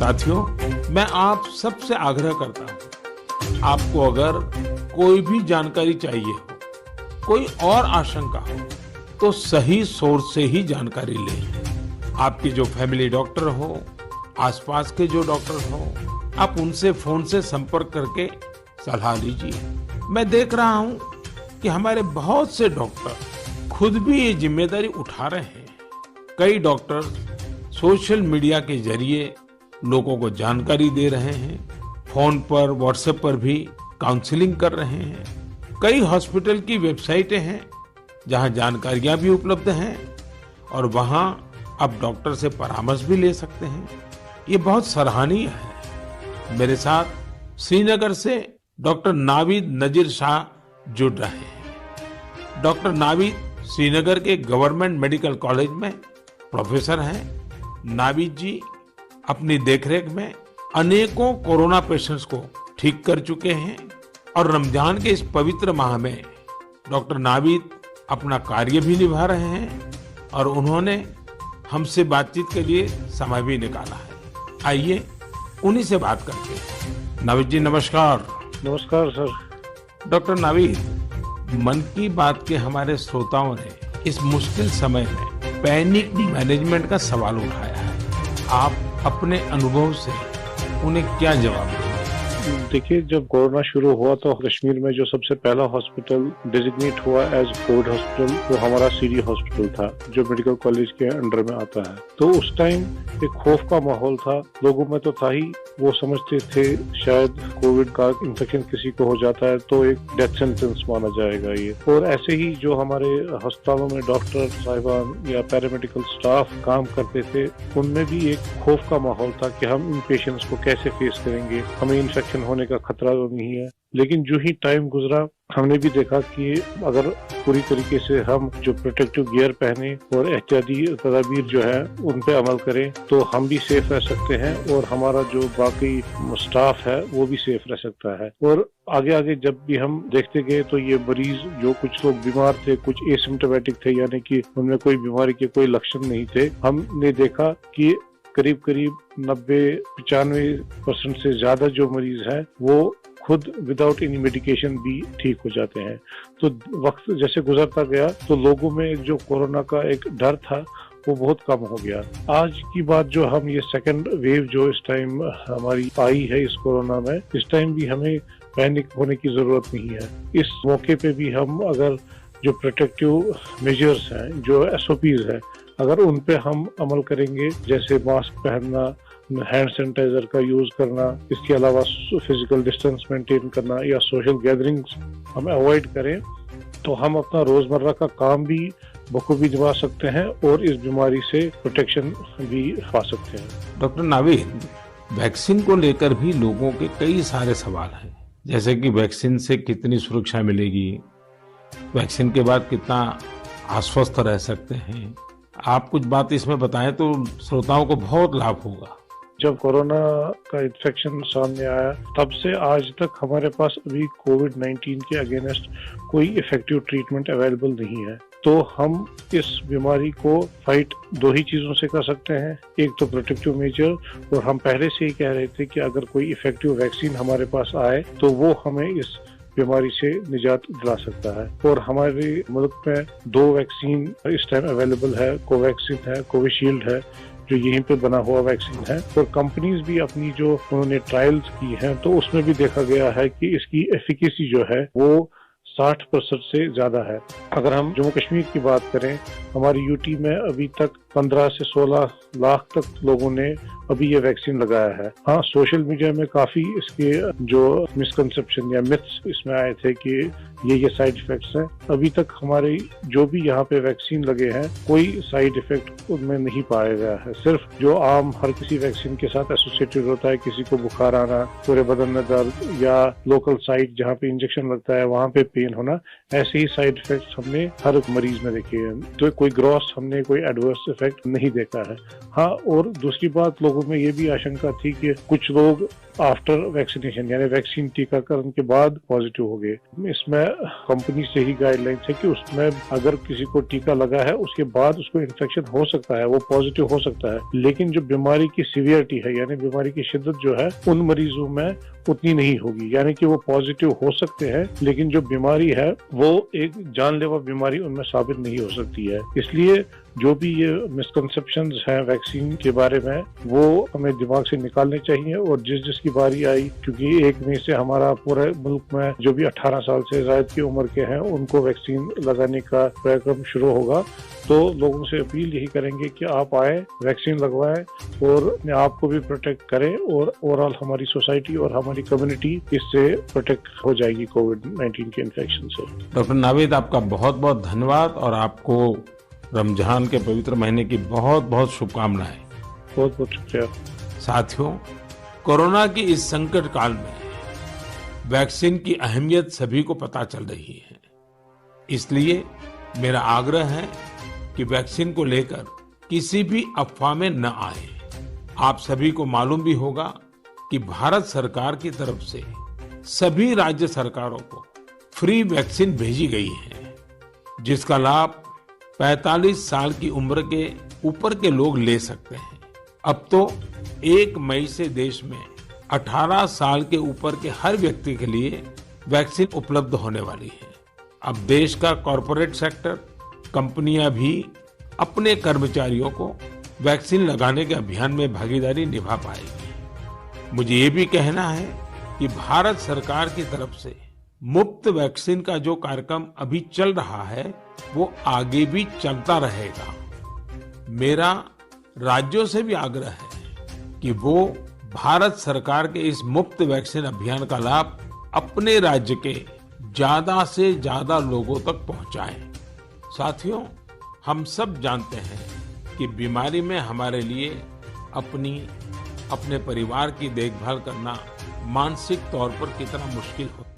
साथियों, मैं आप सबसे आग्रह करता हूँ, आपको अगर कोई भी जानकारी चाहिए हो, कोई और आशंका हो, तो सही सोर्स से ही जानकारी लें। आपके जो फैमिली डॉक्टर हो, आसपास के जो डॉक्टर हो, आप उनसे फोन से संपर्क करके सलाह लीजिए। मैं देख रहा हूँ कि हमारे बहुत से डॉक्टर खुद भी ये जिम्मेदारी उठा रहे हैं। कई डॉक्टर सोशल मीडिया के जरिए लोगों को जानकारी दे रहे हैं, फोन पर, व्हाट्सएप पर भी काउंसलिंग कर रहे हैं। कई हॉस्पिटल की वेबसाइटें हैं जहां जानकारियां भी उपलब्ध हैं और वहां आप डॉक्टर से परामर्श भी ले सकते हैं। ये बहुत सराहनीय है। मेरे साथ श्रीनगर से डॉक्टर नावीद नजीर शाह जुड़ रहे हैं। डॉक्टर नावीद श्रीनगर के गवर्नमेंट मेडिकल कॉलेज में प्रोफेसर हैं। नावीद जी अपनी देखरेख में अनेकों कोरोना पेशेंट्स को ठीक कर चुके हैं और रमजान के इस पवित्र माह में डॉक्टर नावीद अपना कार्य भी निभा रहे हैं और उन्होंने हमसे बातचीत के लिए समय भी निकाला है। आइए उन्हीं से बात करते हैं। नावीद जी नमस्कार। नमस्कार सर। डॉक्टर नावीद, मन की बात के हमारे श्रोताओं ने इस मुश्किल समय में पैनिक मैनेजमेंट का सवाल उठाया है। आप अपने अनुभव से उन्हें क्या जवाब देंगे? देखिए, जब कोरोना शुरू हुआ तो कश्मीर में जो सबसे पहला हॉस्पिटल डिजिग्नेट हुआ एज कोविड हॉस्पिटल वो हमारा सीडी हॉस्पिटल था, जो मेडिकल कॉलेज के अंडर में आता है। तो उस टाइम एक खौफ का माहौल था, लोगों में तो था ही। वो समझते थे शायद कोविड का इन्फेक्शन किसी को हो जाता है तो एक डेथ सेंटेंस माना जाएगा ये। और ऐसे ही जो हमारे अस्पतालों में डॉक्टर साहिबान या पैरामेडिकल स्टाफ काम करते थे, उनमें भी एक खौफ का माहौल था कि हम इन पेशेंट्स को कैसे फेस करेंगे, हमें इन्फेक्शन होने का खतरा तो नहीं है। लेकिन जो ही टाइम गुजरा, हमने भी देखा कि अगर पूरी तरीके से हम जो प्रोटेक्टिव गियर पहने और एहतियाती तदाबीर जो है उन पे अमल करें तो हम भी सेफ रह सकते हैं और हमारा जो बाकी स्टाफ है वो भी सेफ रह सकता है। और आगे आगे जब भी हम देखते गए तो ये मरीज जो कुछ लोग बीमार थे, कुछ एसिम्प्टोमेटिक थे, यानी कि उनमें कोई बीमारी के कोई लक्षण नहीं थे, हमने देखा कि करीब करीब 90-95% से ज्यादा जो मरीज है वो खुद विदाउट एनी मेडिकेशन भी ठीक हो जाते हैं। तो वक्त जैसे गुजरता गया तो लोगों में जो कोरोना का एक डर था वो बहुत कम हो गया। आज की बात जो हम ये सेकंड वेव जो इस टाइम हमारी आई है इस कोरोना में, इस टाइम भी हमें पैनिक होने की जरूरत नहीं है। इस मौके पे भी हम अगर जो प्रोटेक्टिव मेजर्स हैं, जो SOPs है, अगर उन पे हम अमल करेंगे, जैसे मास्क पहनना, हैंड सैनिटाइजर का यूज करना, इसके अलावा फिजिकल डिस्टेंस मेंटेन करना या सोशल गैदरिंग्स हम अवॉइड करें, तो हम अपना रोजमर्रा का काम भी बखूबी निभा सकते हैं और इस बीमारी से प्रोटेक्शन भी पा सकते हैं। डॉक्टर नावीद, वैक्सीन को लेकर भी लोगों के कई सारे सवाल हैं, जैसे कि वैक्सीन से कितनी सुरक्षा मिलेगी, वैक्सीन के बाद कितना आश्वस्त रह सकते हैं। आप कुछ बात इसमें बताएं तो श्रोताओं को बहुत लाभ होगा। जब कोरोना का इन्फेक्शन सामने आया तब से आज तक हमारे पास अभी कोविड-19 के अगेंस्ट कोई इफेक्टिव ट्रीटमेंट अवेलेबल नहीं है। तो हम इस बीमारी को फाइट दो ही चीजों से कर सकते हैं, एक तो प्रोटेक्टिव मेजर, और हम पहले से ही कह रहे थे कि अगर कोई इफेक्टिव वैक्सीन हमारे पास आए तो वो हमें इस बीमारी से निजात दिला सकता है। और हमारे मुल्क में 2 वैक्सीन इस टाइम अवेलेबल है, कोवैक्सीन है, कोविशील्ड है, जो यहीं पे बना हुआ वैक्सीन है। और कंपनीज भी अपनी जो उन्होंने ट्रायल्स की हैं तो उसमें भी देखा गया है कि इसकी एफिकेसी जो है वो 60% से ज्यादा है। अगर हम जम्मू कश्मीर की बात करें, हमारी यूटी में अभी तक 15 से 16 लाख तक लोगों ने अभी ये वैक्सीन लगाया है। हाँ, सोशल मीडिया में काफी इसके जो मिसकंसेप्शन या मिथ्स इसमें आए थे कि ये साइड इफेक्ट्स हैं। अभी तक हमारे जो भी यहाँ पे वैक्सीन लगे हैं कोई साइड इफेक्ट उनमें नहीं पाया गया है। सिर्फ जो आम हर किसी वैक्सीन के साथ एसोसिएटेड होता है, किसी को बुखार आना, पूरे बदन में दर्द या लोकल साइट जहाँ पे इंजेक्शन लगता है वहाँ पे पेन होना, ऐसे ही साइड इफेक्ट्स हमने हर एक मरीज में देखे हैं। तो कोई ग्रॉस हमने कोई एडवर्स इफेक्ट नहीं देखा है। हाँ, और दूसरी बात, लोगों में ये भी आशंका थी कि कुछ लोग आफ्टर वैक्सीनेशन यानी वैक्सीन टीकाकरण के बाद पॉजिटिव हो गए। इसमें कंपनी से ही गाइडलाइंस है कि उसमें अगर किसी को टीका लगा है उसके बाद उसको इन्फेक्शन हो सकता है, वो पॉजिटिव हो सकता है, लेकिन जो बीमारी की सीवियरिटी है यानी बीमारी की शिद्दत जो है उन मरीजों में उतनी नहीं होगी, यानी कि वो पॉजिटिव हो सकते हैं लेकिन जो बीमारी है वो एक जानलेवा बीमारी उनमें साबित नहीं हो सकती है। इसलिए जो भी ये मिसकंसेप्शंस हैं वैक्सीन के बारे में वो हमें दिमाग से निकालने चाहिए और जिसकी बारी आई, क्योंकि 1 मई से हमारा पूरे मुल्क में जो भी 18 साल से ज़ायद की उम्र के हैं उनको वैक्सीन लगाने का कार्यक्रम शुरू होगा, तो लोगों से अपील यही करेंगे कि आप आए, वैक्सीन लगवाएं और अपने आप को भी प्रोटेक्ट करें और ओवरऑल हमारी सोसाइटी और हमारी कम्युनिटी इससे प्रोटेक्ट हो जाएगी कोविड-19 के इन्फेक्शन से। डॉक्टर नावेद, आपका बहुत बहुत धन्यवाद और आपको रमजान के पवित्र महीने की बहुत बहुत शुभकामनाएं। बहुत बहुत शुक्रिया। साथियों, कोरोना की इस संकट काल में वैक्सीन की अहमियत सभी को पता चल रही है, इसलिए मेरा आग्रह है कि वैक्सीन को लेकर किसी भी अफवाह में न आए। आप सभी को मालूम भी होगा कि भारत सरकार की तरफ से सभी राज्य सरकारों को फ्री वैक्सीन भेजी गई है, जिसका लाभ 45 साल की उम्र के ऊपर के लोग ले सकते हैं। अब तो 1 मई से देश में 18 साल के ऊपर के हर व्यक्ति के लिए वैक्सीन उपलब्ध होने वाली है। अब देश का कॉरपोरेट सेक्टर, कंपनियां भी अपने कर्मचारियों को वैक्सीन लगाने के अभियान में भागीदारी निभा पाएगी। मुझे ये भी कहना है कि भारत सरकार की तरफ से मुफ्त वैक्सीन का जो कार्यक्रम अभी चल रहा है वो आगे भी चलता रहेगा। मेरा राज्यों से भी आग्रह है कि वो भारत सरकार के इस मुफ्त वैक्सीन अभियान का लाभ अपने राज्य के ज्यादा से ज्यादा लोगों तक पहुंचाएं। साथियों, हम सब जानते हैं कि बीमारी में हमारे लिए अपने परिवार की देखभाल करना मानसिक तौर पर कितना मुश्किल होता है।